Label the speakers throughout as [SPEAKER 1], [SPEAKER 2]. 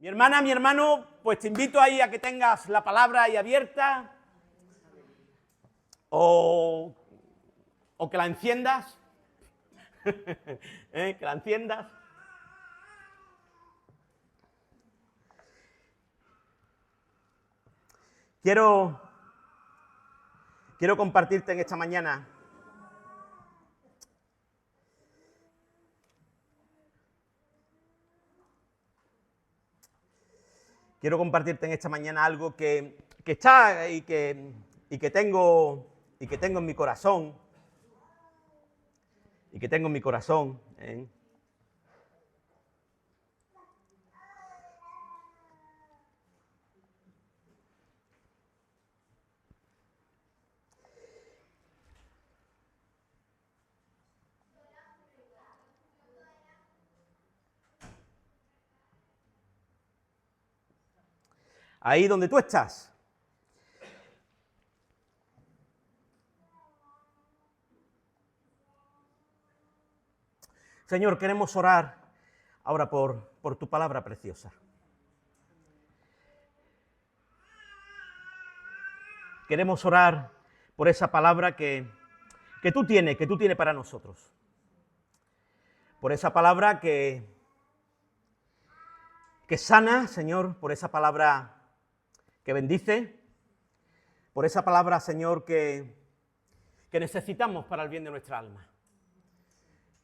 [SPEAKER 1] Mi hermana, mi hermano, pues te invito ahí a que tengas la palabra ahí abierta o que la enciendas, que la enciendas. Quiero compartirte en esta mañana algo que está y que tengo en mi corazón, ¿eh? Ahí donde tú estás. Señor, queremos orar ahora por tu palabra preciosa. Queremos orar por esa palabra que tú tienes para nosotros. Por esa palabra que sana, Señor, por esa palabra que bendice, por esa palabra, Señor, que necesitamos para el bien de nuestra alma,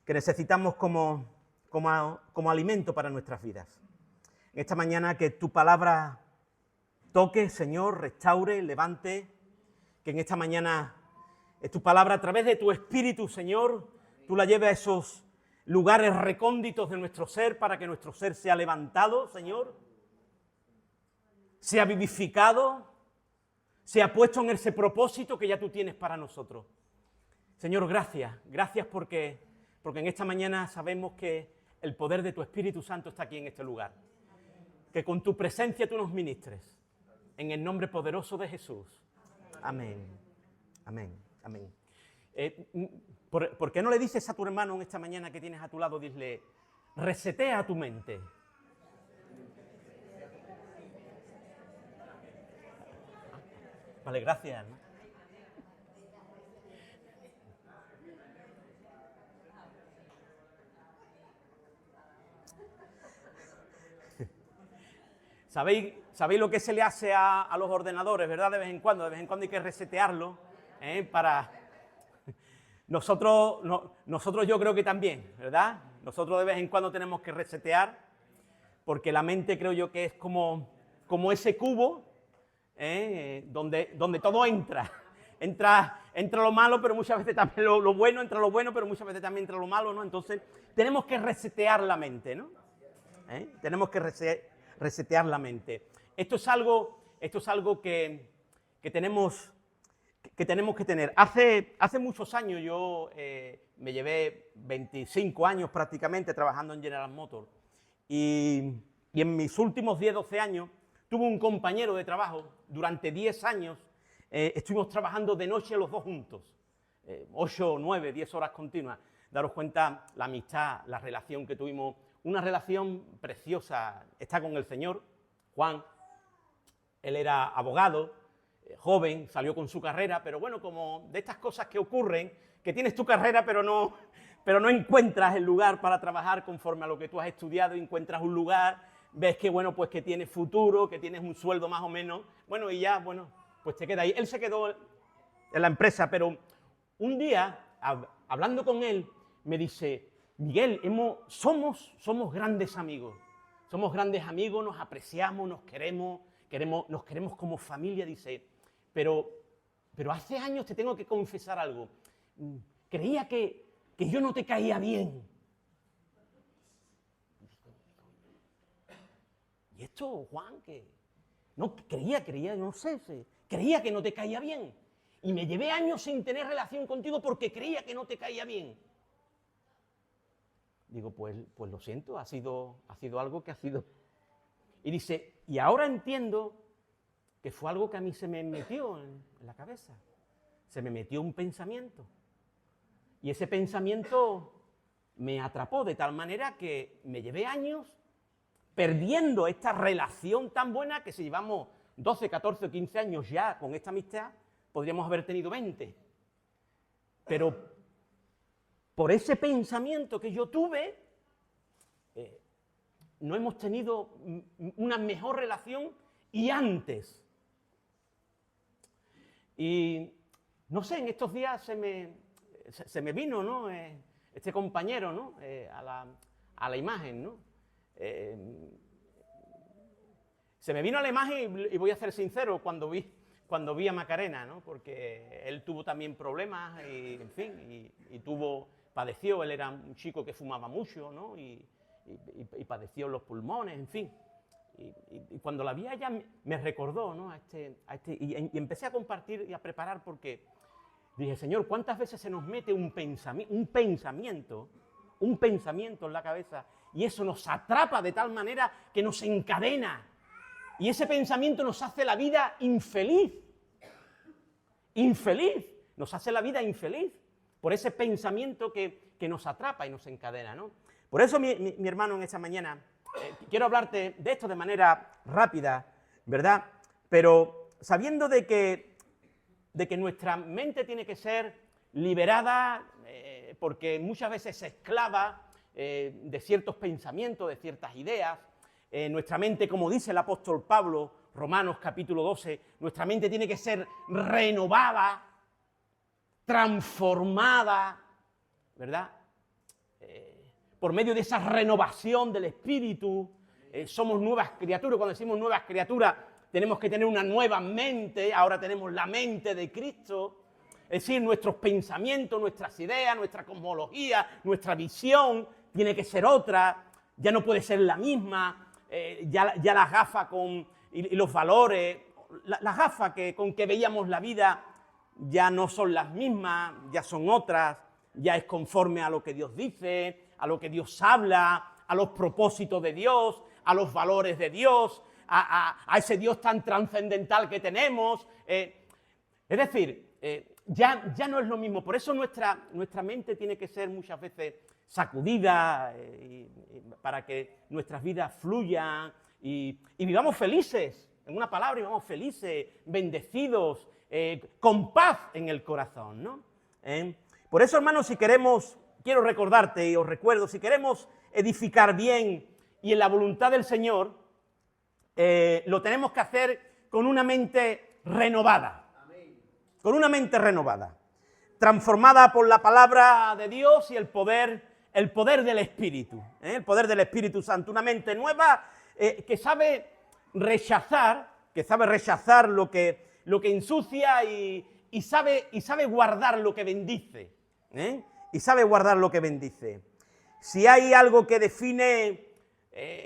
[SPEAKER 1] que necesitamos como alimento para nuestras vidas. En esta mañana que tu palabra toque, Señor, restaure, levante, que en esta mañana tu palabra a través de tu Espíritu, Señor, tú la lleves a esos lugares recónditos de nuestro ser para que nuestro ser sea levantado, Señor, sea vivificado, sea puesto en ese propósito que ya tú tienes para nosotros. Señor, gracias porque en esta mañana sabemos que el poder de tu Espíritu Santo está aquí en este lugar. Que con tu presencia tú nos ministres. En el nombre poderoso de Jesús. Amén. Amén. Amén. ¿Por qué no le dices a tu hermano en esta mañana que tienes a tu lado, dile, resetea tu mente? Vale, gracias, hermano. ¿Sabéis lo que se le hace a los ordenadores, verdad? De vez en cuando hay que resetearlo, para... Nosotros yo creo que también, ¿verdad? Nosotros de vez en cuando tenemos que resetear, porque la mente creo yo que es como ese cubo, donde todo entra. Entra lo malo, pero muchas veces también lo bueno, entra lo bueno, pero muchas veces también entra lo malo, ¿no? Entonces, tenemos que resetear la mente, ¿no? Tenemos que resetear la mente. Esto es algo que tenemos que tener. Hace muchos años yo me llevé 25 años prácticamente trabajando en General Motors y en mis últimos 10, 12 años tuve un compañero de trabajo. Durante 10 años estuvimos trabajando de noche los dos juntos, 8, 9, 10 horas continuas. Daros cuenta la amistad, la relación que tuvimos, una relación preciosa. Está con el Señor, Juan. Él era abogado, joven, salió con su carrera, pero bueno, como de estas cosas que ocurren, que tienes tu carrera pero no encuentras el lugar para trabajar conforme a lo que tú has estudiado, encuentras un lugar, ves que bueno, pues que tienes futuro, que tienes un sueldo más o menos, bueno, y ya, bueno, pues te queda ahí. Él se quedó en la empresa, pero un día, hablando con él, me dice, Miguel, somos grandes amigos, nos apreciamos, nos queremos como familia, dice, pero hace años te tengo que confesar algo. Creía que yo no te caía bien. ¿Y esto, Juan? Que no, creía, no sé, creía que no te caía bien. Y me llevé años sin tener relación contigo porque creía que no te caía bien. Digo, pues lo siento, ha sido algo que ha sido... Y dice, y ahora entiendo que fue algo que a mí se me metió en la cabeza. Se me metió un pensamiento. Y ese pensamiento me atrapó de tal manera que me llevé años perdiendo esta relación tan buena que si llevamos 12, 14 o 15 años ya con esta amistad, podríamos haber tenido 20. Pero por ese pensamiento que yo tuve, no hemos tenido una mejor relación y antes. Y no sé, en estos días se me vino, ¿no? Este compañero, ¿no? a la imagen, ¿no? Se me vino a la imagen y voy a ser sincero cuando vi a Macarena, ¿no? Porque él tuvo también problemas y, en fin, padeció, él era un chico que fumaba mucho, ¿no? Y padeció los pulmones, en fin. Y cuando la vi a ella me recordó, ¿no? Y empecé a compartir y a preparar porque dije, Señor, ¿cuántas veces se nos mete un pensamiento en la cabeza y eso nos atrapa de tal manera que nos encadena? Y ese pensamiento nos hace la vida infeliz. Nos hace la vida infeliz por ese pensamiento que nos atrapa y nos encadena, ¿no? Por eso, mi hermano, en esta mañana, quiero hablarte de esto de manera rápida, ¿verdad? Pero sabiendo de que nuestra mente tiene que ser liberada, porque muchas veces es esclava de ciertos pensamientos, de ciertas ideas. Nuestra mente, como dice el apóstol Pablo, Romanos capítulo 12, nuestra mente tiene que ser renovada, transformada, ¿verdad? Por medio de esa renovación del espíritu, somos nuevas criaturas. Cuando decimos nuevas criaturas, tenemos que tener una nueva mente. Ahora tenemos la mente de Cristo. Es decir, nuestros pensamientos, nuestras ideas, nuestra cosmología, nuestra visión tiene que ser otra. Ya no puede ser la misma. Ya las gafas y los valores, las gafas con que veíamos la vida ya no son las mismas, ya son otras. Ya es conforme a lo que Dios dice, a lo que Dios habla, a los propósitos de Dios, a los valores de Dios, a ese Dios tan trascendental que tenemos. Es decir, ya no es lo mismo. Por eso nuestra mente tiene que ser muchas veces sacudida para que nuestras vidas fluyan y vivamos felices. En una palabra, vivamos felices, bendecidos, con paz en el corazón, ¿no? Por eso, hermanos, quiero recordarte y os recuerdo, si queremos edificar bien y en la voluntad del Señor, lo tenemos que hacer con una mente renovada. Con una mente renovada, transformada por la palabra de Dios y el poder del Espíritu. El poder del Espíritu Santo. Una mente nueva que sabe rechazar lo que ensucia y sabe guardar lo que bendice. Y sabe guardar lo que bendice. Si hay algo que define,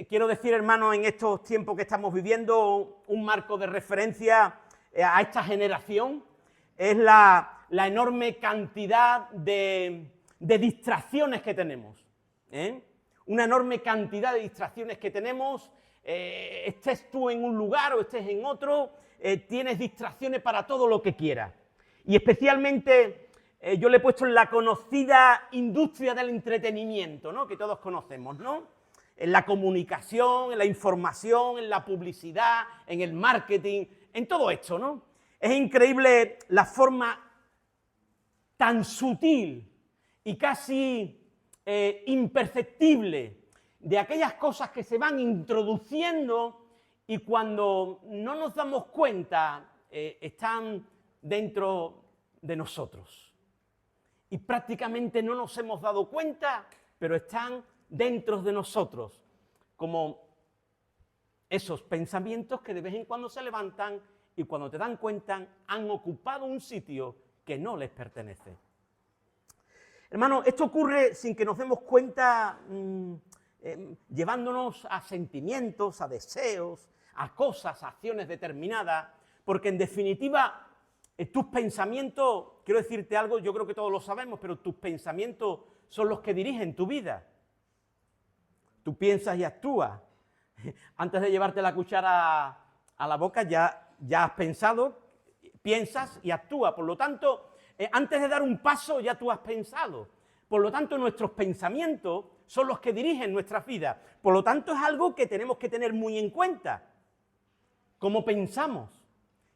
[SPEAKER 1] quiero decir, hermano, en estos tiempos que estamos viviendo, un marco de referencia a esta generación, es la enorme cantidad de distracciones que tenemos. Una enorme cantidad de distracciones que tenemos. Estés tú en un lugar o estés en otro, tienes distracciones para todo lo que quieras. Y especialmente yo le he puesto en la conocida industria del entretenimiento, ¿no? Que todos conocemos, ¿no? En la comunicación, en la información, en la publicidad, en el marketing, en todo esto, ¿no? Es increíble la forma tan sutil y casi imperceptible de aquellas cosas que se van introduciendo y cuando no nos damos cuenta están dentro de nosotros. Y prácticamente no nos hemos dado cuenta, pero están dentro de nosotros, como esos pensamientos que de vez en cuando se levantan y cuando te dan cuenta han ocupado un sitio que no les pertenece. Hermano, esto ocurre sin que nos demos cuenta, llevándonos a sentimientos, a deseos, a cosas, a acciones determinadas, porque en definitiva tus pensamientos, quiero decirte algo, yo creo que todos lo sabemos, pero tus pensamientos son los que dirigen tu vida. Tú piensas y actúas. Antes de llevarte la cuchara a la boca ya has pensado, piensas y actúas. Por lo tanto, antes de dar un paso ya tú has pensado. Por lo tanto, nuestros pensamientos son los que dirigen nuestras vidas. Por lo tanto, es algo que tenemos que tener muy en cuenta. ¿Cómo pensamos?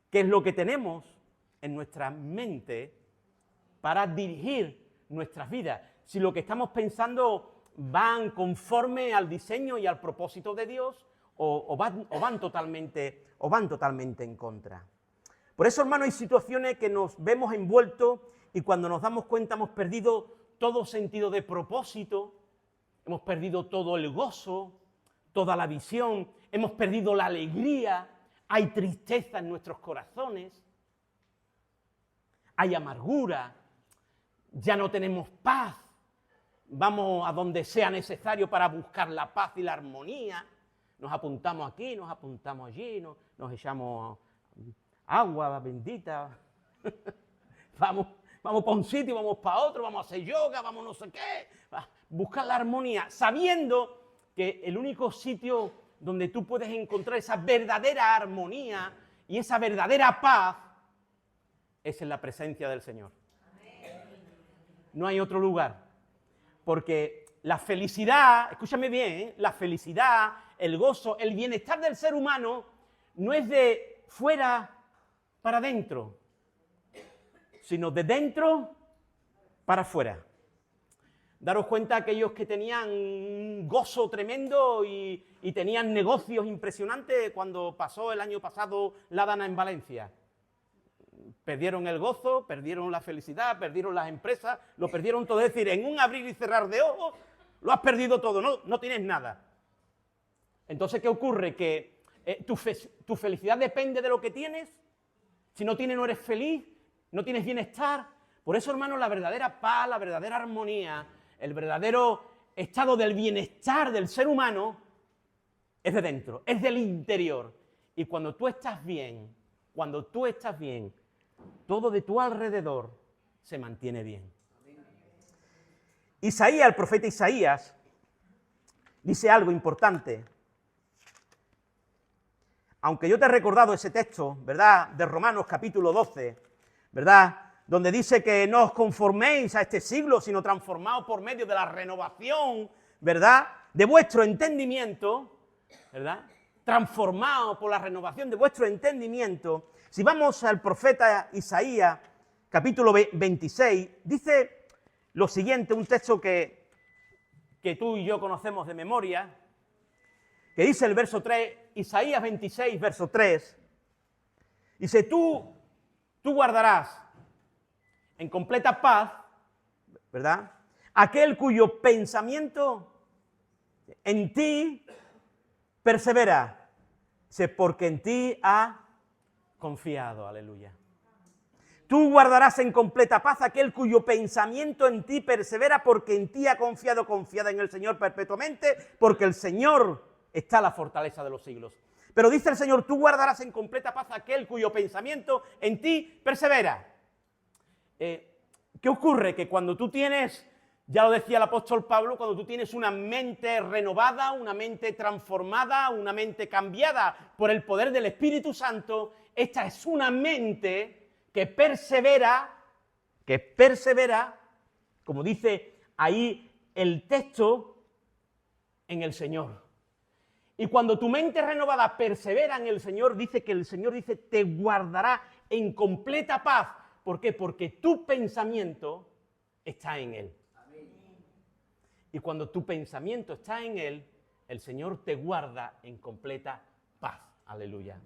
[SPEAKER 1] ¿Qué es lo que tenemos en nuestra mente para dirigir nuestras vidas? Si lo que estamos pensando van conforme al diseño y al propósito de Dios o van totalmente en contra. Por eso, hermano, hay situaciones que nos vemos envueltos y cuando nos damos cuenta hemos perdido todo sentido de propósito, hemos perdido todo el gozo, toda la visión, hemos perdido la alegría, hay tristeza en nuestros corazones, hay amargura, ya no tenemos paz, vamos a donde sea necesario para buscar la paz y la armonía, nos apuntamos aquí, nos apuntamos allí, nos echamos agua bendita, vamos para un sitio, vamos para otro, vamos a hacer yoga, vamos no sé qué, buscar la armonía, sabiendo que el único sitio donde tú puedes encontrar esa verdadera armonía y esa verdadera paz es en la presencia del Señor. No hay otro lugar, porque la felicidad, escúchame bien, la felicidad, el gozo, el bienestar del ser humano no es de fuera para adentro, sino de dentro para afuera. Daros cuenta, aquellos que tenían un gozo tremendo y tenían negocios impresionantes cuando pasó el año pasado la Dana en Valencia. Perdieron el gozo, perdieron la felicidad, perdieron las empresas, lo perdieron todo. Es decir, en un abrir y cerrar de ojos lo has perdido todo, no tienes nada. Entonces, ¿qué ocurre? Que tu felicidad depende de lo que tienes. Si no tienes, no eres feliz, no tienes bienestar. Por eso, hermano, la verdadera paz, la verdadera armonía, el verdadero estado del bienestar del ser humano es de dentro, es del interior. Y cuando tú estás bien, todo de tu alrededor se mantiene bien. Isaías, el profeta Isaías, dice algo importante. Aunque yo te he recordado ese texto, ¿verdad?, de Romanos capítulo 12, ¿verdad?, donde dice que no os conforméis a este siglo, sino transformaos por medio de la renovación, ¿verdad?, de vuestro entendimiento, ¿verdad?, transformaos por la renovación de vuestro entendimiento. Si vamos al profeta Isaías, capítulo 26, dice lo siguiente, un texto que tú y yo conocemos de memoria, que dice el verso 3, Isaías 26, verso 3, dice, tú guardarás en completa paz, ¿verdad?, aquel cuyo pensamiento en ti persevera, porque en ti ha confiado, aleluya. Tú guardarás en completa paz aquel cuyo pensamiento en ti persevera, porque en ti ha confiado, confiada en el Señor perpetuamente, porque el Señor está la fortaleza de los siglos. Pero dice el Señor, tú guardarás en completa paz aquel cuyo pensamiento en ti persevera. ¿Qué ocurre? Que cuando tú tienes, ya lo decía el apóstol Pablo, cuando tú tienes una mente renovada, una mente transformada, una mente cambiada por el poder del Espíritu Santo, esta es una mente que persevera, como dice ahí el texto, en el Señor. Y cuando tu mente renovada persevera en el Señor, dice que el Señor dice, te guardará en completa paz. ¿Por qué? Porque tu pensamiento está en Él. Amén. Y cuando tu pensamiento está en Él, el Señor te guarda en completa paz. Aleluya.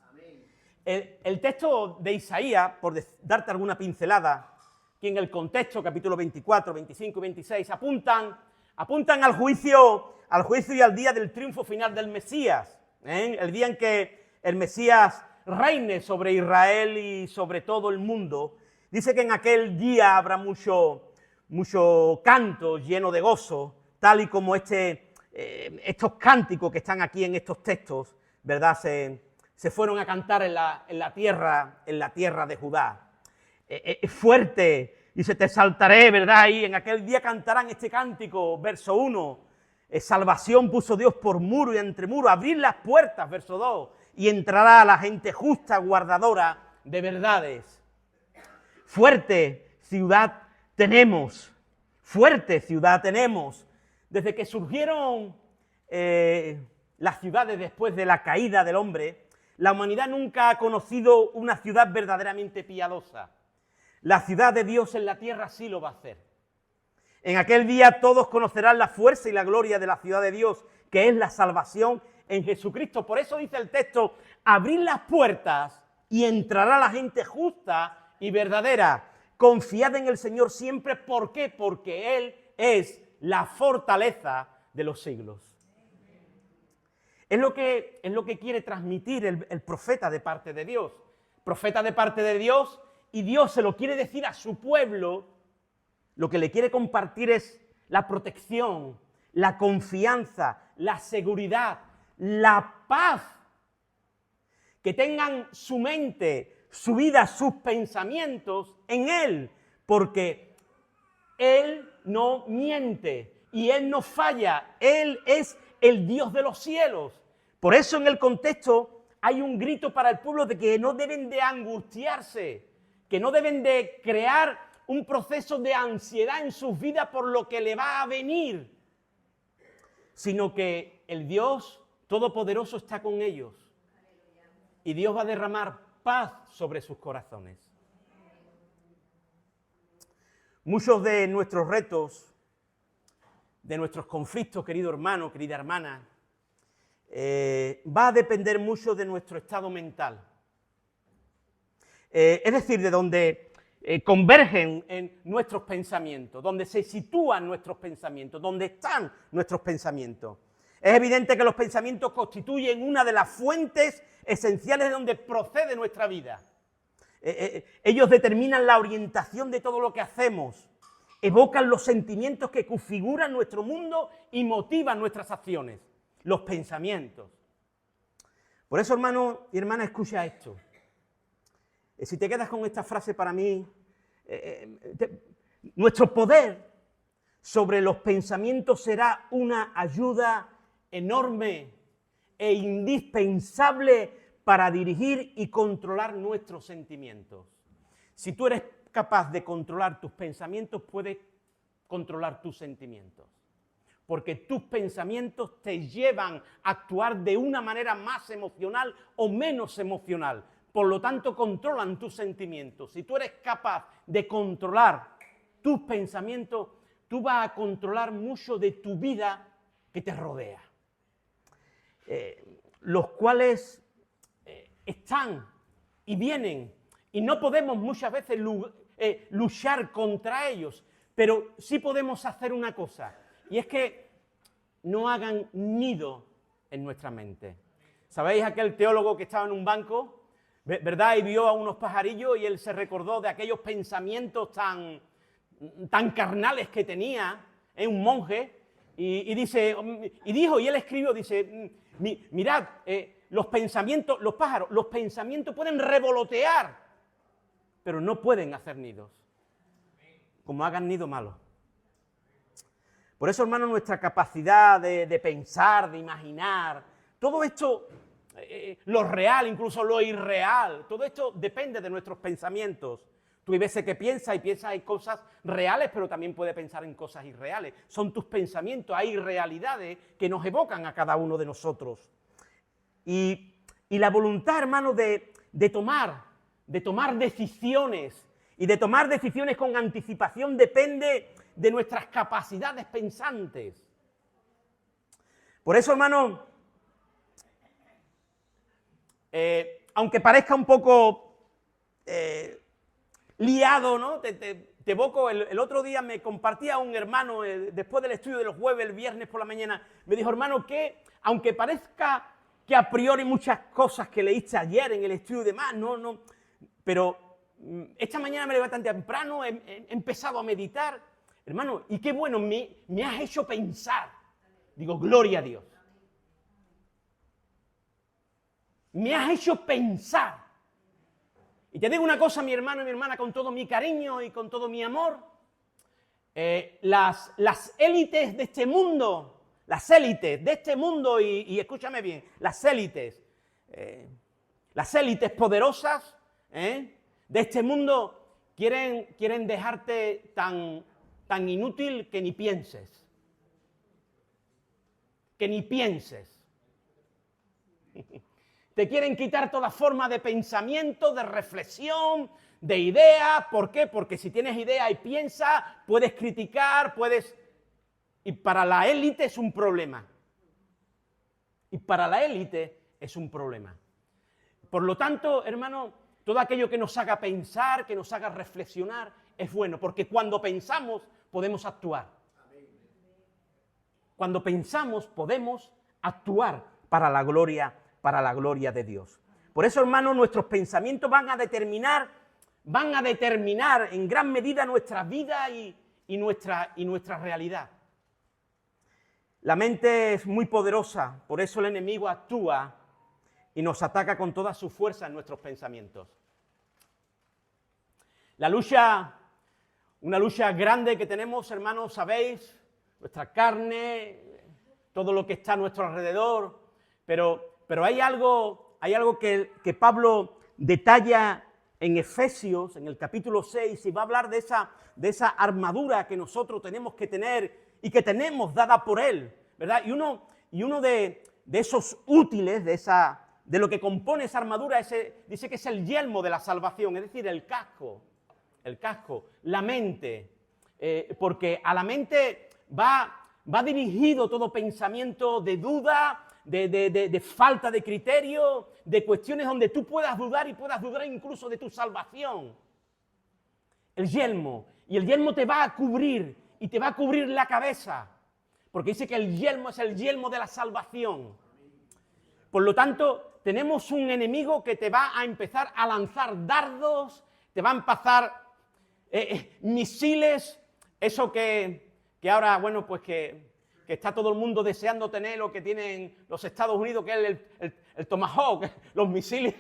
[SPEAKER 1] Amén. El texto de Isaías, por darte alguna pincelada, que en el contexto, capítulo 24, 25 y 26, apuntan al juicio y al día del triunfo final del Mesías, el día en que el Mesías reine sobre Israel y sobre todo el mundo. Dice que en aquel día habrá mucho canto lleno de gozo, tal y como estos cánticos que están aquí en estos textos, ¿verdad?, se fueron a cantar en la tierra de Judá. Es fuerte, dice, te exaltaré, ¿verdad? Y en aquel día cantarán este cántico, verso 1, salvación puso Dios por muro y entre muro, abrir las puertas, verso 2, y entrará la gente justa, guardadora de verdades. Fuerte ciudad tenemos, fuerte ciudad tenemos. Desde que surgieron las ciudades después de la caída del hombre, la humanidad nunca ha conocido una ciudad verdaderamente piadosa. La ciudad de Dios en la tierra sí lo va a hacer. En aquel día todos conocerán la fuerza y la gloria de la ciudad de Dios, que es la salvación en Jesucristo. Por eso dice el texto, abrid las puertas y entrará la gente justa y verdadera. Confiad en el Señor siempre. ¿Por qué? Porque Él es la fortaleza de los siglos. Es lo que quiere transmitir el profeta de parte de Dios. Profeta de parte de Dios, y Dios se lo quiere decir a su pueblo. Lo que le quiere compartir es la protección, la confianza, la seguridad, la paz. Que tengan su mente, su vida, sus pensamientos en Él, porque Él no miente y Él no falla. Él es el Dios de los cielos. Por eso en el contexto hay un grito para el pueblo de que no deben de angustiarse, que no deben de crear un proceso de ansiedad en sus vidas por lo que le va a venir, sino que el Dios Todopoderoso está con ellos y Dios va a derramar paz sobre sus corazones. Muchos de nuestros retos, de nuestros conflictos, querido hermano, querida hermana, va a depender mucho de nuestro estado mental. Es decir, de donde convergen en nuestros pensamientos, donde se sitúan nuestros pensamientos, donde están nuestros pensamientos. Es evidente que los pensamientos constituyen una de las fuentes esenciales de donde procede nuestra vida. Ellos determinan la orientación de todo lo que hacemos, evocan los sentimientos que configuran nuestro mundo y motivan nuestras acciones, los pensamientos. Por eso, hermano y hermana, escucha esto. Si te quedas con esta frase, para mí, nuestro poder sobre los pensamientos será una ayuda enorme e indispensable para dirigir y controlar nuestros sentimientos. Si tú eres capaz de controlar tus pensamientos, puedes controlar tus sentimientos. Porque tus pensamientos te llevan a actuar de una manera más emocional o menos emocional. Por lo tanto, controlan tus sentimientos. Si tú eres capaz de controlar tus pensamientos, tú vas a controlar mucho de tu vida que te rodea. Los cuales están y vienen, y no podemos muchas veces luchar contra ellos, pero sí podemos hacer una cosa, y es que no hagan nido en nuestra mente. ¿Sabéis aquel teólogo que estaba en un banco, verdad, y vio a unos pajarillos y él se recordó de aquellos pensamientos tan carnales que tenía, un monje, y él escribió, dice, mirad, los pensamientos, los pájaros, los pensamientos pueden revolotear, pero no pueden hacer nidos, como hagan nido malo. Por eso, hermano, nuestra capacidad de pensar, de imaginar, todo esto, lo real, incluso lo irreal, todo esto depende de nuestros pensamientos. Tú hay veces que piensas en cosas reales, pero también puedes pensar en cosas irreales. Son tus pensamientos, hay realidades que nos evocan a cada uno de nosotros. Y la voluntad, hermano, de tomar decisiones, y de tomar decisiones con anticipación, depende de nuestras capacidades pensantes. Por eso, hermano, aunque parezca un poco liado, ¿no? Te evoco, el otro día me compartía un hermano, después del estudio de los jueves, el viernes por la mañana, me dijo, hermano, que aunque parezca que a priori muchas cosas que leíste ayer en el estudio y demás, no, pero esta mañana me levanté temprano, he empezado a meditar, hermano, y qué bueno, me has hecho pensar. Digo, gloria a Dios. Me has hecho pensar. Y te digo una cosa, mi hermano y mi hermana, con todo mi cariño y con todo mi amor, las élites de este mundo, y escúchame bien, las élites poderosas de este mundo quieren dejarte tan tan inútil que ni pienses. Que ni pienses. Te quieren quitar toda forma de pensamiento, de reflexión, de idea. ¿Por qué? Porque si tienes idea y piensas, puedes criticar, puedes... Y para la élite es un problema. Y para la élite es un problema. Por lo tanto, hermano, todo aquello que nos haga pensar, que nos haga reflexionar, es bueno. Porque cuando pensamos, podemos actuar. Cuando pensamos, podemos actuar para la gloria de Dios. Por eso, hermano, nuestros pensamientos van a determinar en gran medida nuestra vida y nuestra realidad. La mente es muy poderosa, por eso el enemigo actúa y nos ataca con toda su fuerza en nuestros pensamientos. Una lucha grande que tenemos, hermanos, sabéis, nuestra carne, todo lo que está a nuestro alrededor, pero hay algo que Pablo detalla en Efesios, en el capítulo 6, y va a hablar de esa armadura que nosotros tenemos que tener y que tenemos dada por él, ¿verdad? Y uno de esos útiles, de lo que compone esa armadura, dice que es el yelmo de la salvación, es decir, el casco, la mente, porque a la mente va dirigido todo pensamiento de duda, de falta de criterio, de cuestiones donde tú puedas dudar y puedas dudar incluso de tu salvación. El yelmo te va a cubrir y te va a cubrir la cabeza, porque dice que el yelmo es el yelmo de la salvación. Por lo tanto, tenemos un enemigo que te va a empezar a lanzar dardos, te va a empezar misiles, eso que ahora, bueno, pues que está todo el mundo deseando tener lo que tienen los Estados Unidos, que es el Tomahawk, los misiles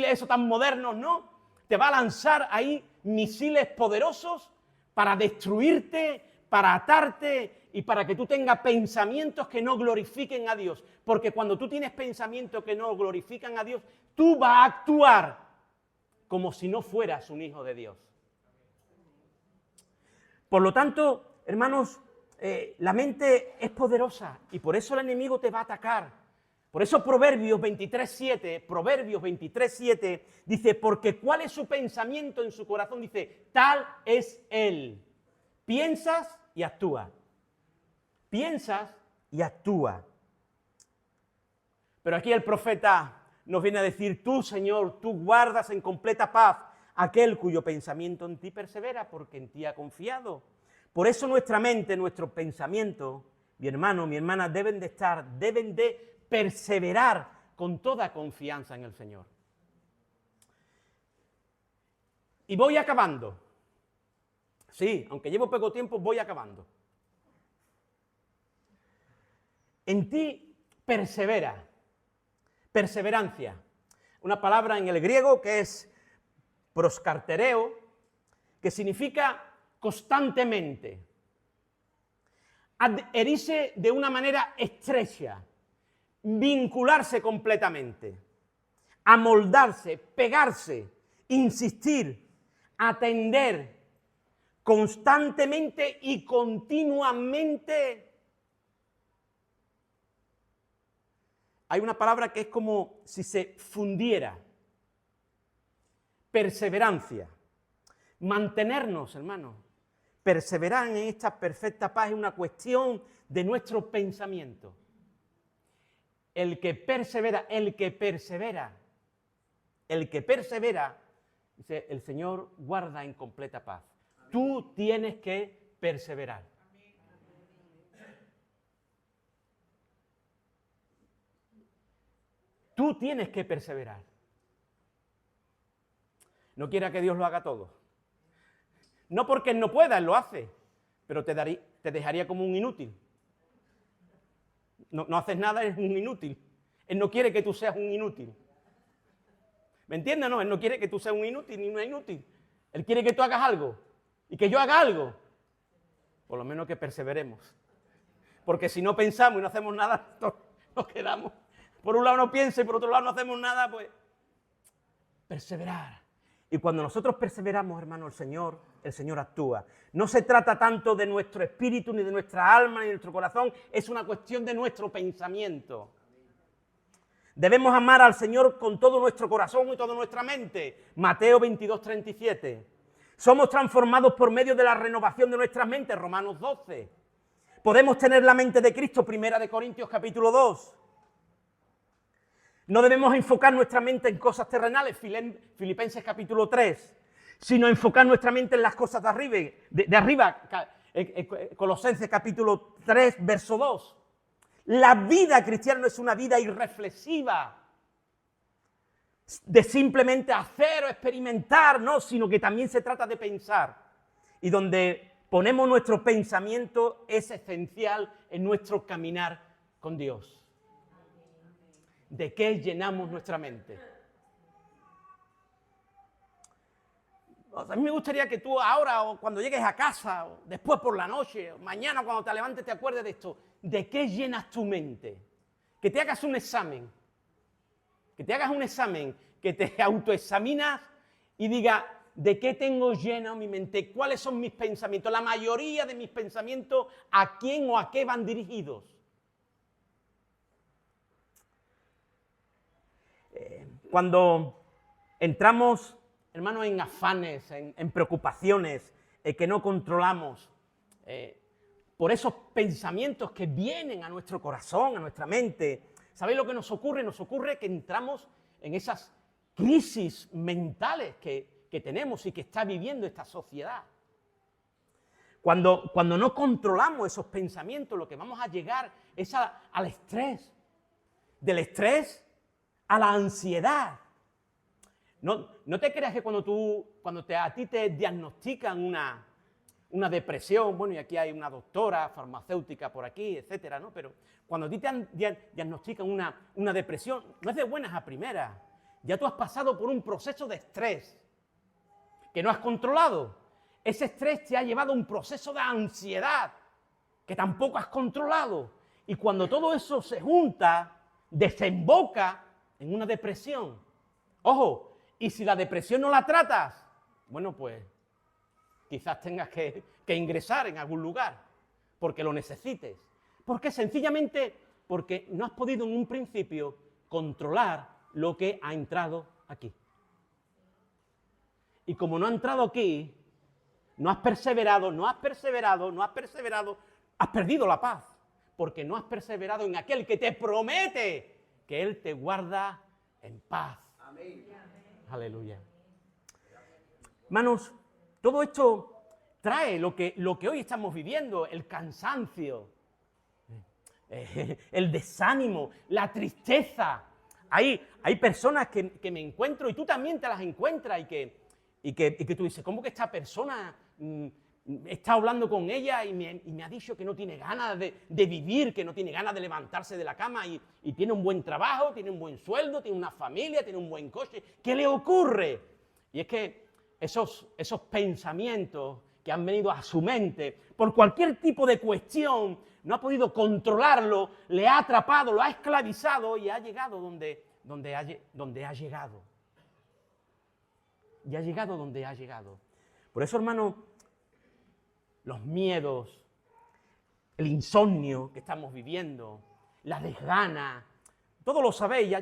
[SPEAKER 1] esos tan modernos, ¿no? Te va a lanzar ahí misiles poderosos para destruirte, para atarte y para que tú tengas pensamientos que no glorifiquen a Dios. Porque cuando tú tienes pensamientos que no glorifican a Dios, tú vas a actuar como si no fueras un hijo de Dios. Por lo tanto, hermanos, la mente es poderosa y por eso el enemigo te va a atacar. Por eso Proverbios 23:7 dice, porque ¿cuál es su pensamiento en su corazón? Dice, tal es él. Piensas y actúa. Piensas y actúa. Pero aquí el profeta nos viene a decir, tú, Señor, tú guardas en completa paz aquel cuyo pensamiento en ti persevera, porque en ti ha confiado. Por eso nuestra mente, nuestros pensamientos, mi hermano, mi hermana, deben de perseverar con toda confianza en el Señor. Y voy acabando. Sí, aunque llevo poco tiempo, voy acabando. En ti persevera. Perseverancia. Una palabra en el griego que es proskartereo, que significa constantemente. Adherirse de una manera estrecha. Vincularse completamente. Amoldarse, pegarse, insistir, atender constantemente y continuamente. Hay una palabra que es como si se fundiera. Perseverancia. Mantenernos, hermanos. Perseverar en esta perfecta paz es una cuestión de nuestro pensamiento. El que persevera, dice, el Señor guarda en completa paz. Tú tienes que perseverar. Tú tienes que perseverar. No quiera que Dios lo haga todo. No porque Él no pueda, Él lo hace, pero te dejaría como un inútil. No haces nada, eres un inútil. Él no quiere que tú seas un inútil. ¿Me entiendes? No, Él no quiere que tú seas un inútil ni una inútil. Él quiere que tú hagas algo y que yo haga algo. Por lo menos que perseveremos. Porque si no pensamos y no hacemos nada, nos quedamos. Por un lado no piensa y por otro lado no hacemos nada, pues perseverar. Y cuando nosotros perseveramos, hermano, el Señor actúa. No se trata tanto de nuestro espíritu, ni de nuestra alma, ni de nuestro corazón, es una cuestión de nuestro pensamiento. Debemos amar al Señor con todo nuestro corazón y toda nuestra mente. Mateo 22:37. Somos transformados por medio de la renovación de nuestras mentes. Romanos 12. Podemos tener la mente de Cristo. 1 Corintios capítulo 2. No debemos enfocar nuestra mente en cosas terrenales. Filipenses capítulo 3. Sino enfocar nuestra mente en las cosas de arriba. Colosenses capítulo 3, verso 2. La vida cristiana no es una vida irreflexiva, de simplemente hacer o experimentar, no, sino que también se trata de pensar. Y donde ponemos nuestro pensamiento es esencial en nuestro caminar con Dios. ¿De qué llenamos nuestra mente? A mí me gustaría que tú ahora, o cuando llegues a casa, o después por la noche, o mañana cuando te levantes te acuerdes de esto. ¿De qué llenas tu mente? Que te hagas un examen. Que te hagas un examen, que te autoexaminas y digas, ¿de qué tengo llena mi mente? ¿Cuáles son mis pensamientos? La mayoría de mis pensamientos, ¿a quién o a qué van dirigidos? Cuando entramos, hermanos, en afanes, en preocupaciones que no controlamos, por esos pensamientos que vienen a nuestro corazón, a nuestra mente, ¿sabéis lo que nos ocurre? Nos ocurre que entramos en esas crisis mentales que tenemos y que está viviendo esta sociedad. Cuando no controlamos esos pensamientos, lo que vamos a llegar es al estrés. Del estrés a la ansiedad. No te creas que a ti te diagnostican una depresión, bueno, y aquí hay una doctora farmacéutica por aquí, etcétera, ¿no? Pero cuando a ti te diagnostican una depresión, no es de buenas a primeras. Ya tú has pasado por un proceso de estrés que no has controlado. Ese estrés te ha llevado a un proceso de ansiedad que tampoco has controlado. Y cuando todo eso se junta, desemboca en una depresión. Ojo, y si la depresión no la tratas, bueno, pues quizás tengas que ingresar en algún lugar porque lo necesites. Porque sencillamente porque no has podido en un principio controlar lo que ha entrado aquí. Y como no ha entrado aquí, no has perseverado, has perdido la paz. Porque no has perseverado en aquel que te promete que Él te guarda en paz. Amén. Aleluya. Hermanos, todo esto trae lo que hoy estamos viviendo, el cansancio, el desánimo, la tristeza. Hay personas que me encuentro y tú también te las encuentras y que tú dices, ¿cómo que esta persona está hablando con ella y me ha dicho que no tiene ganas de vivir, que no tiene ganas de levantarse de la cama y tiene un buen trabajo, tiene un buen sueldo, tiene una familia, tiene un buen coche? ¿Qué le ocurre? Y es que esos pensamientos que han venido a su mente por cualquier tipo de cuestión, no ha podido controlarlo, le ha atrapado, lo ha esclavizado y ha llegado donde ha llegado. Y ha llegado donde ha llegado. Por eso, hermano, los miedos, el insomnio que estamos viviendo, la desgana, todo lo sabéis,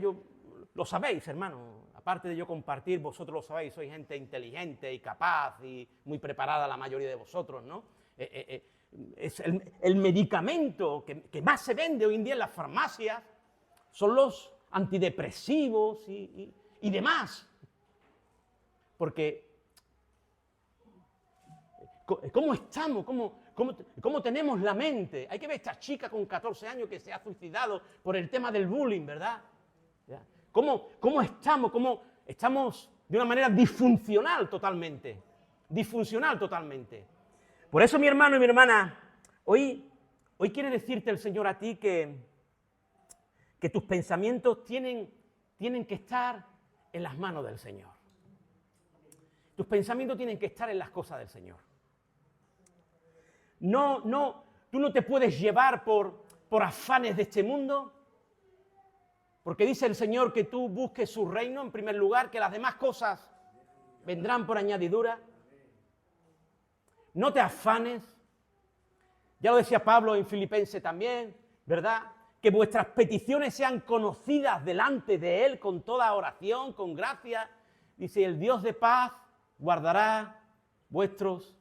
[SPEAKER 1] lo sabéis, hermano. Aparte de yo compartir, vosotros lo sabéis, sois gente inteligente y capaz y muy preparada la mayoría de vosotros, ¿no? Es el medicamento que más se vende hoy en día en las farmacias son los antidepresivos y demás. Porque ¿cómo estamos? ¿Cómo tenemos la mente? Hay que ver a esta chica con 14 años que se ha suicidado por el tema del bullying, ¿verdad? ¿Cómo estamos? ¿Cómo estamos de una manera disfuncional totalmente? Disfuncional totalmente. Por eso, mi hermano y mi hermana, hoy quiere decirte el Señor a ti que tus pensamientos tienen que estar en las manos del Señor. Tus pensamientos tienen que estar en las cosas del Señor. Tú no te puedes llevar por afanes de este mundo, porque dice el Señor que tú busques su reino en primer lugar, que las demás cosas vendrán por añadidura. No te afanes. Ya lo decía Pablo en Filipenses también, ¿verdad? Que vuestras peticiones sean conocidas delante de Él con toda oración, con gracia. Dice, el Dios de paz guardará vuestros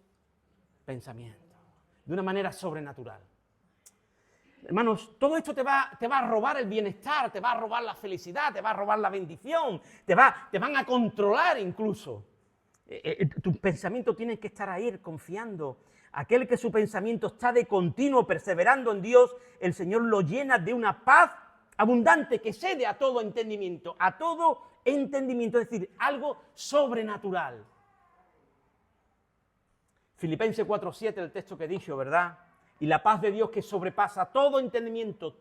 [SPEAKER 1] pensamientos de una manera sobrenatural. Hermanos, todo esto te va a robar el bienestar, te va a robar la felicidad, te va a robar la bendición, te van a controlar incluso. Tus pensamientos tienen que estar ahí confiando. Aquel que su pensamiento está de continuo perseverando en Dios, el Señor lo llena de una paz abundante que excede a todo entendimiento, es decir, algo sobrenatural. Filipenses 4:7, el texto que he dicho, ¿verdad? Y la paz de Dios que sobrepasa todo entendimiento,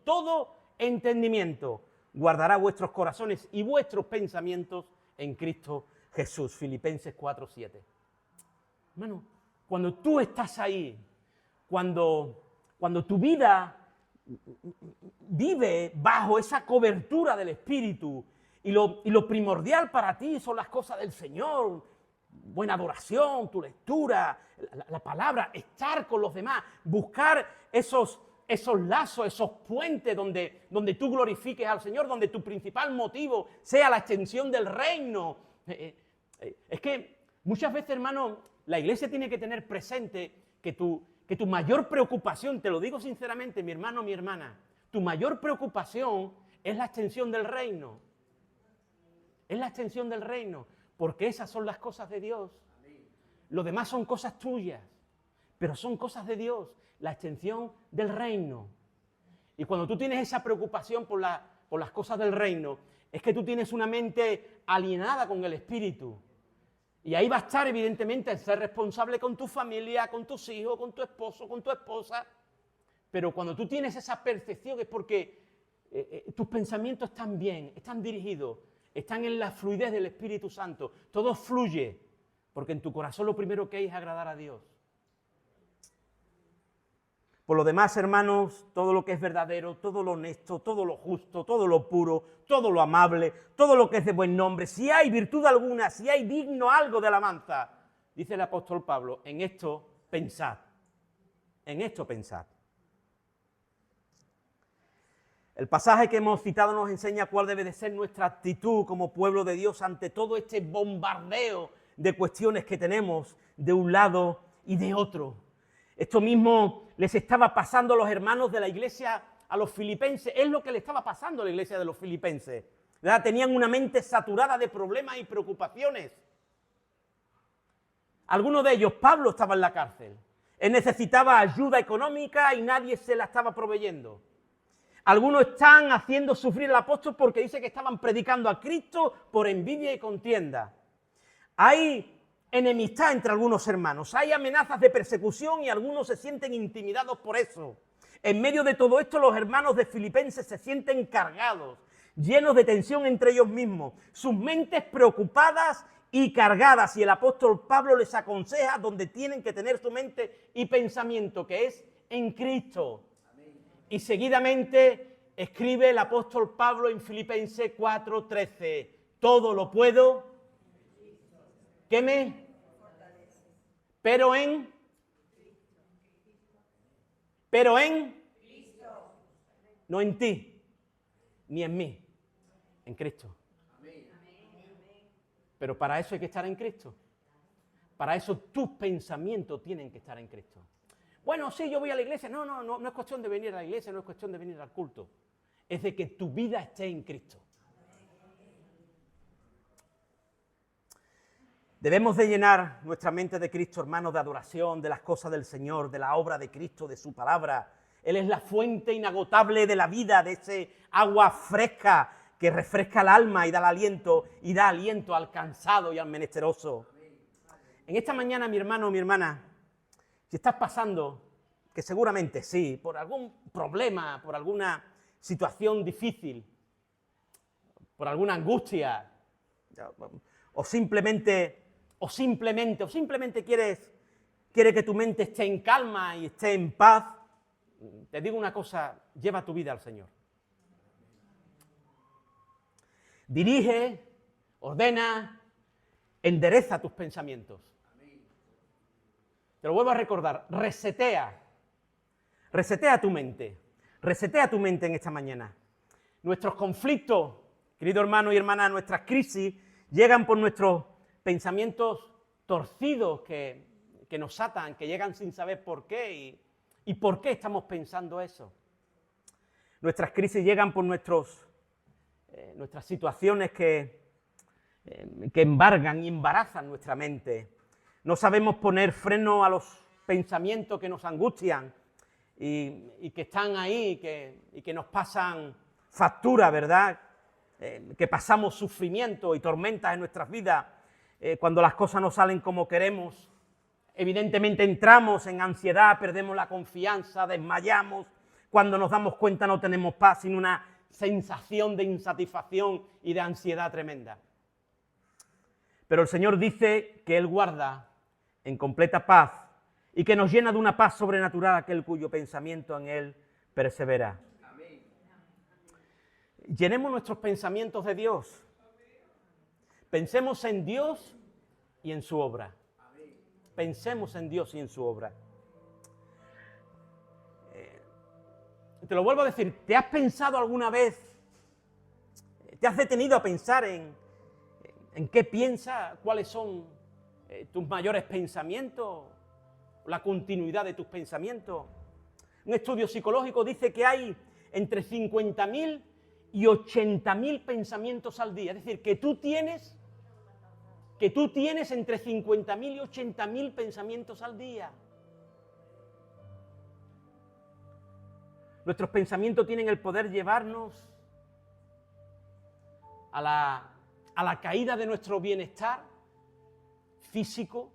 [SPEAKER 1] guardará vuestros corazones y vuestros pensamientos en Cristo Jesús. Filipenses 4:7. Hermano, cuando tú estás ahí, cuando tu vida vive bajo esa cobertura del Espíritu y lo primordial para ti son las cosas del Señor, buena adoración, tu lectura, la palabra, estar con los demás, buscar esos lazos, esos puentes donde tú glorifiques al Señor, donde tu principal motivo sea la extensión del reino. Es que muchas veces, hermano, la iglesia tiene que tener presente que tu mayor preocupación, te lo digo sinceramente, mi hermano, mi hermana, tu mayor preocupación es la extensión del reino. Es la extensión del reino, porque esas son las cosas de Dios. Lo demás son cosas tuyas, pero son cosas de Dios, la extensión del reino. Y cuando tú tienes esa preocupación por las cosas del reino, es que tú tienes una mente alienada con el Espíritu. Y ahí va a estar, evidentemente, el ser responsable con tu familia, con tus hijos, con tu esposo, con tu esposa. Pero cuando tú tienes esa percepción es porque tus pensamientos están bien, están dirigidos, están en la fluidez del Espíritu Santo. Todo fluye, porque en tu corazón lo primero que hay es agradar a Dios. Por lo demás, hermanos, todo lo que es verdadero, todo lo honesto, todo lo justo, todo lo puro, todo lo amable, todo lo que es de buen nombre, si hay virtud alguna, si hay digno algo de alabanza, dice el apóstol Pablo, en esto pensad, en esto pensad. El pasaje que hemos citado nos enseña cuál debe de ser nuestra actitud como pueblo de Dios ante todo este bombardeo de cuestiones que tenemos de un lado y de otro. Esto mismo les estaba pasando a los hermanos de la iglesia, a los filipenses. Es lo que le estaba pasando a la iglesia de los filipenses, ¿verdad? Tenían una mente saturada de problemas y preocupaciones. Algunos de ellos, Pablo estaba en la cárcel. Él necesitaba ayuda económica y nadie se la estaba proveyendo. Algunos están haciendo sufrir al apóstol porque dice que estaban predicando a Cristo por envidia y contienda. Hay enemistad entre algunos hermanos, hay amenazas de persecución y algunos se sienten intimidados por eso. En medio de todo esto, los hermanos de Filipenses se sienten cargados, llenos de tensión entre ellos mismos, sus mentes preocupadas y cargadas, y el apóstol Pablo les aconseja donde tienen que tener su mente y pensamiento, que es en Cristo. Y seguidamente escribe el apóstol Pablo en Filipenses 4:13, todo lo puedo, ¿qué me? Pero en Cristo. No en ti, ni en mí, en Cristo. Pero para eso hay que estar en Cristo. Para eso tus pensamientos tienen que estar en Cristo. Bueno, sí, yo voy a la iglesia. No es cuestión de venir a la iglesia, no es cuestión de venir al culto. Es de que tu vida esté en Cristo. Debemos de llenar nuestra mente de Cristo, hermanos, de adoración, de las cosas del Señor, de la obra de Cristo, de su palabra. Él es la fuente inagotable de la vida, de ese agua fresca que refresca el alma y da aliento al cansado y al menesteroso. En esta mañana, mi hermano, mi hermana, si estás pasando, que seguramente sí, por algún problema, por alguna situación difícil, por alguna angustia, o simplemente quieres que tu mente esté en calma y esté en paz, te digo una cosa, lleva tu vida al Señor. Dirige, ordena, endereza tus pensamientos. Te lo vuelvo a recordar, resetea tu mente en esta mañana. Nuestros conflictos, querido hermano y hermana, nuestras crisis llegan por nuestros pensamientos torcidos que nos atan, que llegan sin saber por qué y por qué estamos pensando eso. Nuestras crisis llegan por nuestras situaciones que embargan y embarazan nuestra mente. No sabemos poner freno a los pensamientos que nos angustian y que están ahí y que nos pasan factura, ¿verdad? Que pasamos sufrimiento y tormentas en nuestras vidas cuando las cosas no salen como queremos. Evidentemente entramos en ansiedad, perdemos la confianza, desmayamos. Cuando nos damos cuenta no tenemos paz, sino una sensación de insatisfacción y de ansiedad tremenda. Pero el Señor dice que Él guarda en completa paz y que nos llena de una paz sobrenatural aquel cuyo pensamiento en Él persevera. Amén. Llenemos nuestros pensamientos de Dios. Pensemos en Dios y en su obra. Pensemos en Dios y en su obra. Te lo vuelvo a decir, ¿te has pensado alguna vez, te has detenido a pensar en qué piensas, cuáles son tus mayores pensamientos, la continuidad de tus pensamientos? Un estudio psicológico dice que hay entre 50.000 y 80.000 pensamientos al día. Es decir, que tú tienes entre 50.000 y 80.000 pensamientos al día. Nuestros pensamientos tienen el poder llevarnos a la caída de nuestro bienestar físico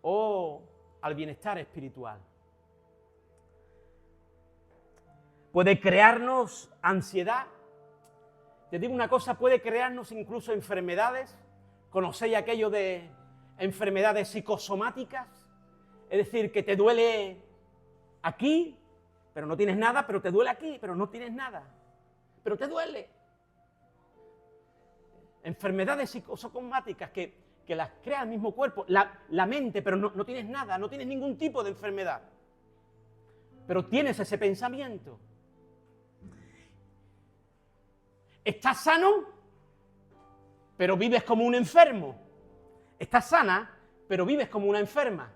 [SPEAKER 1] o al bienestar espiritual. Puede crearnos ansiedad. Te digo una cosa, puede crearnos incluso enfermedades. ¿Conocéis aquello de enfermedades psicosomáticas? Es decir, que te duele aquí, pero no tienes nada, pero te duele aquí, pero no tienes nada, pero te duele. Enfermedades psicosomáticas que las crea el mismo cuerpo, la mente, pero no tienes nada, no tienes ningún tipo de enfermedad, pero tienes ese pensamiento. Estás sano, pero vives como un enfermo. Estás sana, pero vives como una enferma.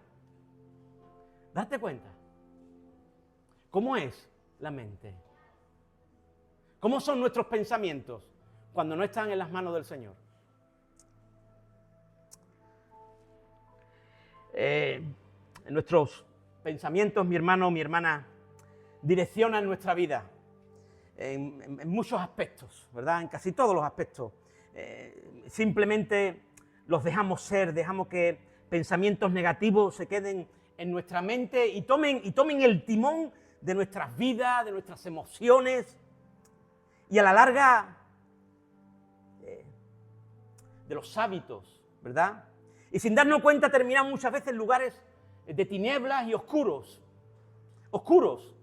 [SPEAKER 1] Date cuenta. ¿Cómo es la mente? ¿Cómo son nuestros pensamientos cuando no están en las manos del Señor? Nuestros pensamientos, mi hermano, mi hermana, direccionan nuestra vida en muchos aspectos, ¿verdad? En casi todos los aspectos. Simplemente los dejamos ser, dejamos que pensamientos negativos se queden en nuestra mente y tomen el timón de nuestras vidas, de nuestras emociones y a la larga de los hábitos, ¿verdad? Y sin darnos cuenta terminamos muchas veces en lugares de tinieblas y oscuros. Oscuros.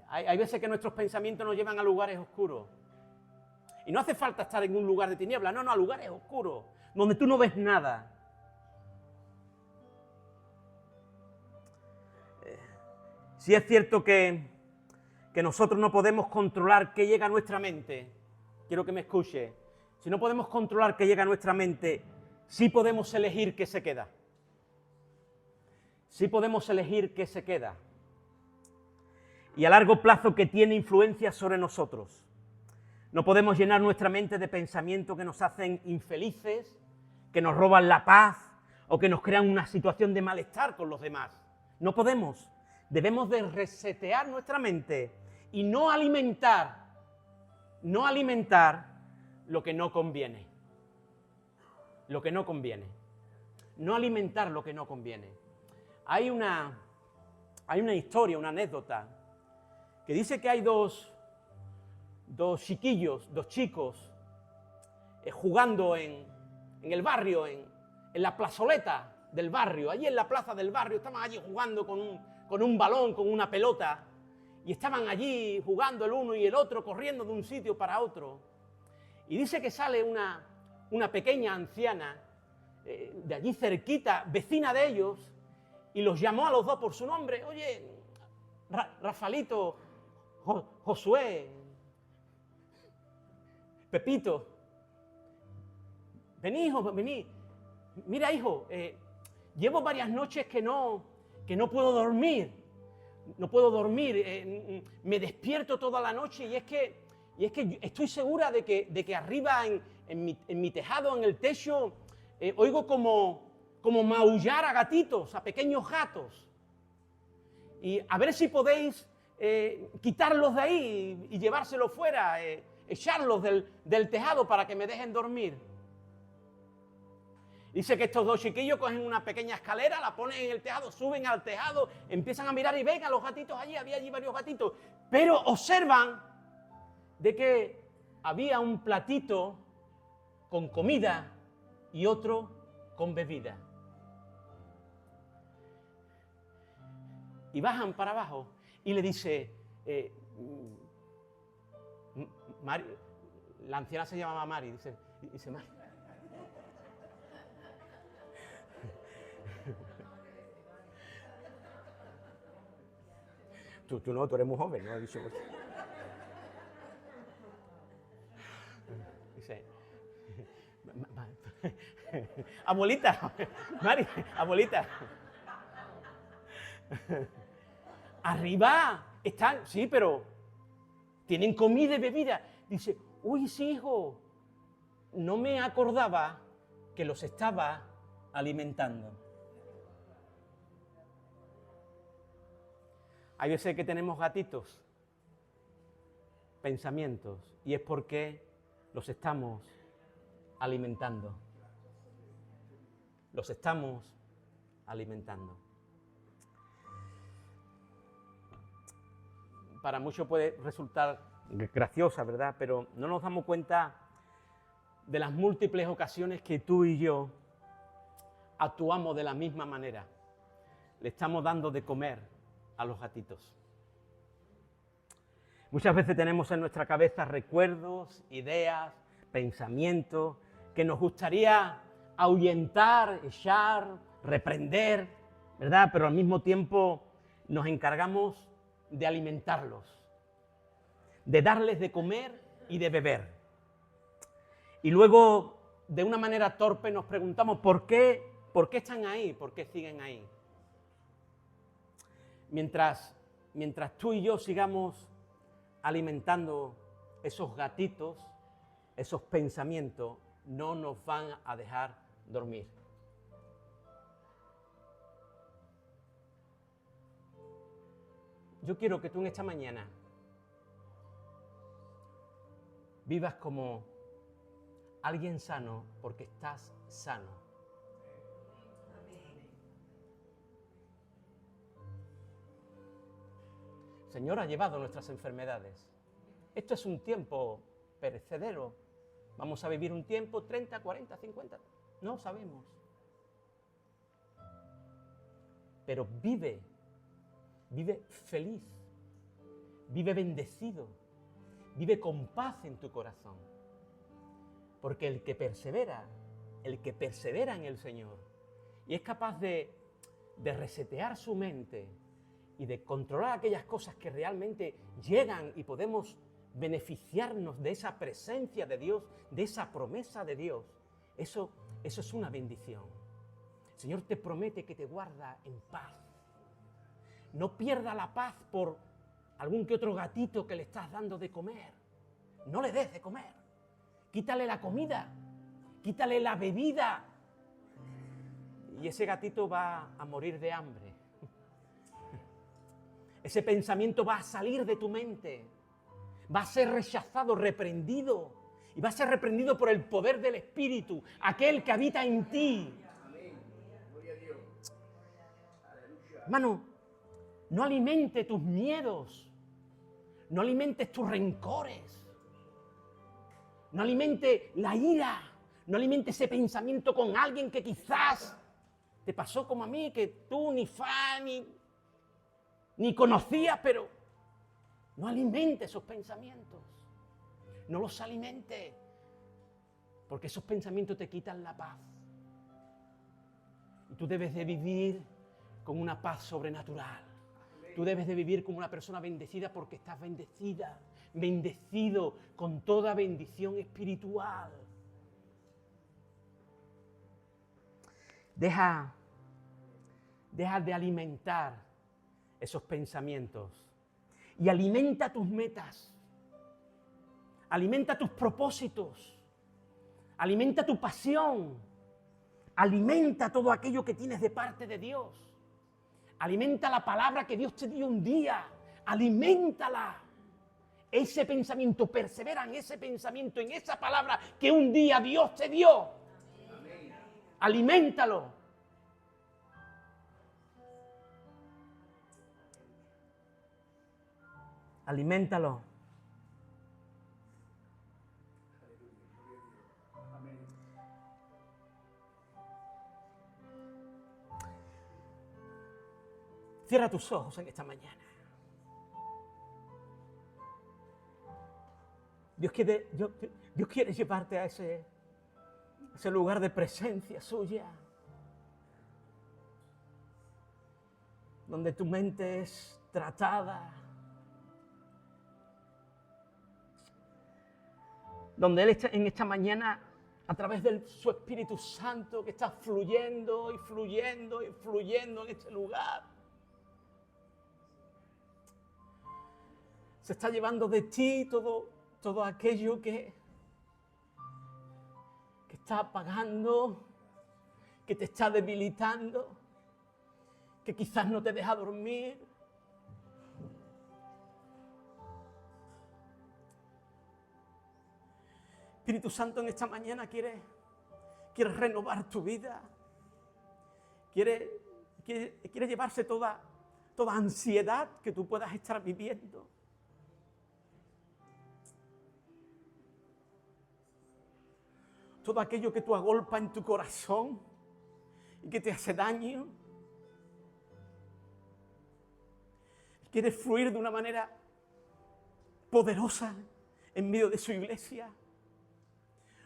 [SPEAKER 1] Hay veces que nuestros pensamientos nos llevan a lugares oscuros. Y no hace falta estar en un lugar de tinieblas, no, a lugares oscuros, donde tú no ves nada. Sí es cierto que nosotros no podemos controlar qué llega a nuestra mente. Quiero que me escuche. Si no podemos controlar qué llega a nuestra mente, sí podemos elegir qué se queda. Sí podemos elegir qué se queda. Y a largo plazo que tiene influencia sobre nosotros. No podemos llenar nuestra mente de pensamientos que nos hacen infelices, que nos roban la paz o que nos crean una situación de malestar con los demás. No podemos. Debemos de resetear nuestra mente y no alimentar lo que no conviene. Lo que no conviene. No alimentar lo que no conviene. Hay una historia, una anécdota, que dice que hay dos chicos, jugando en el barrio, en la plazoleta del barrio. Allí en la plaza del barrio estaban allí jugando con un balón, con una pelota, y estaban allí jugando el uno y el otro, corriendo de un sitio para otro. Y dice que sale una pequeña anciana de allí cerquita, vecina de ellos, y los llamó a los dos por su nombre. Oye, Rafaelito, Josué, Pepito, vení, hijo, vení. Mira, hijo, llevo varias noches que no puedo dormir. No puedo dormir, me despierto toda la noche y es que estoy segura de que arriba en mi tejado, en el techo, oigo como maullar a gatitos, a pequeños gatos. Y a ver si podéis quitarlos de ahí y llevárselos fuera, echarlos del tejado para que me dejen dormir. Dice que estos dos chiquillos cogen una pequeña escalera, la ponen en el tejado, suben al tejado, empiezan a mirar y ven a los gatitos allí, había allí varios gatitos, pero observan de que había un platito con comida y otro con bebida. Y bajan para abajo y le dice, la anciana se llamaba Mari, dice Mari. Tú no, tú eres muy joven, ¿no? Ha dicho. Dice, abuelita, Mari, abuelita. Arriba están, sí, pero tienen comida y bebida. Dice, uy, sí, hijo, no me acordaba que los estaba alimentando. Hay veces que tenemos gatitos, pensamientos, y es porque los estamos alimentando. Los estamos alimentando. Para muchos puede resultar graciosa, ¿verdad? Pero no nos damos cuenta de las múltiples ocasiones que tú y yo actuamos de la misma manera. Le estamos dando de comer a los gatitos. Muchas veces tenemos en nuestra cabeza recuerdos, ideas, pensamientos que nos gustaría ahuyentar, echar, reprender, ¿verdad? Pero al mismo tiempo nos encargamos de alimentarlos, de darles de comer y de beber. Y luego, de una manera torpe, nos preguntamos ¿por qué están ahí? ¿Por qué siguen ahí? Mientras tú y yo sigamos alimentando esos gatitos, esos pensamientos, no nos van a dejar dormir. Yo quiero que tú en esta mañana vivas como alguien sano porque estás sano. El Señor ha llevado nuestras enfermedades. Esto es un tiempo perecedero. Vamos a vivir un tiempo, 30, 40, 50, no sabemos. Pero vive feliz, vive bendecido, vive con paz en tu corazón. Porque el que persevera en el Señor y es capaz de resetear su mente y de controlar aquellas cosas que realmente llegan y podemos beneficiarnos de esa presencia de Dios, de esa promesa de Dios, eso es una bendición. El Señor te promete que te guarda en paz. No pierda la paz por algún que otro gatito que le estás dando de comer. No le des de comer. Quítale la comida, quítale la bebida. Y ese gatito va a morir de hambre. Ese pensamiento va a salir de tu mente. Va a ser rechazado, reprendido. Y va a ser reprendido por el poder del Espíritu, aquel que habita en ti. Hermano, no alimente tus miedos. No alimentes tus rencores. No alimente la ira. No alimente ese pensamiento con alguien que quizás te pasó como a mí, que tú ni fan ni conocías, pero no alimente esos pensamientos. No los alimente. Porque esos pensamientos te quitan la paz. Y tú debes de vivir con una paz sobrenatural. Tú debes de vivir como una persona bendecida porque estás bendecida, bendecido con toda bendición espiritual. Deja de alimentar esos pensamientos y alimenta tus metas, alimenta tus propósitos, alimenta tu pasión, alimenta todo aquello que tienes de parte de Dios. Alimenta la palabra que Dios te dio un día. Aliméntala. Ese pensamiento, persevera en ese pensamiento, en esa palabra que un día Dios te dio. Amén. Aliméntalo. Aliméntalo. Cierra tus ojos en esta mañana. Dios quiere llevarte a ese lugar de presencia suya, donde tu mente es tratada, donde Él está en esta mañana, a través de su Espíritu Santo, que está fluyendo y fluyendo y fluyendo en este lugar, se está llevando de ti todo aquello que está apagando, que te está debilitando, que quizás no te deja dormir. Espíritu Santo en esta mañana quiere renovar tu vida, quiere llevarse toda ansiedad que tú puedas estar viviendo. Todo aquello que tú agolpas en tu corazón y que te hace daño. Quiere fluir de una manera poderosa en medio de su iglesia.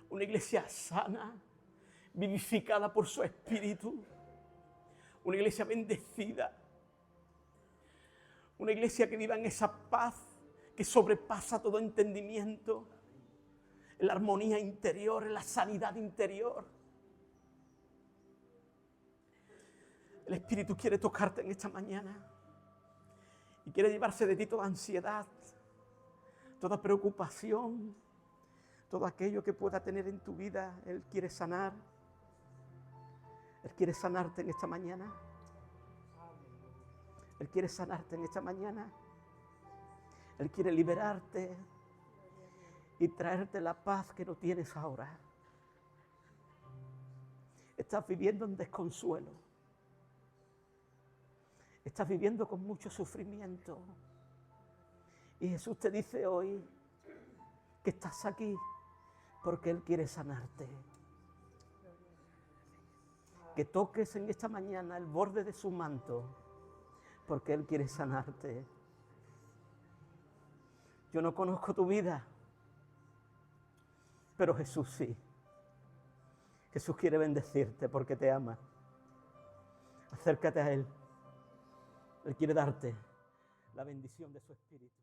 [SPEAKER 1] Una iglesia sana, vivificada por su Espíritu. Una iglesia bendecida. Una iglesia que viva en esa paz que sobrepasa todo entendimiento. En la armonía interior, en la sanidad interior. El Espíritu quiere tocarte en esta mañana y quiere llevarse de ti toda ansiedad, toda preocupación, todo aquello que pueda tener en tu vida. Él quiere sanar. Él quiere sanarte en esta mañana. Él quiere sanarte en esta mañana. Él quiere liberarte y traerte la paz que no tienes ahora. Estás viviendo en desconsuelo. Estás viviendo con mucho sufrimiento. Y Jesús te dice hoy que estás aquí porque Él quiere sanarte. Que toques en esta mañana el borde de su manto porque Él quiere sanarte. Yo no conozco tu vida, pero Jesús sí. Jesús quiere bendecirte porque te ama. Acércate a Él. Él quiere darte la bendición de su Espíritu.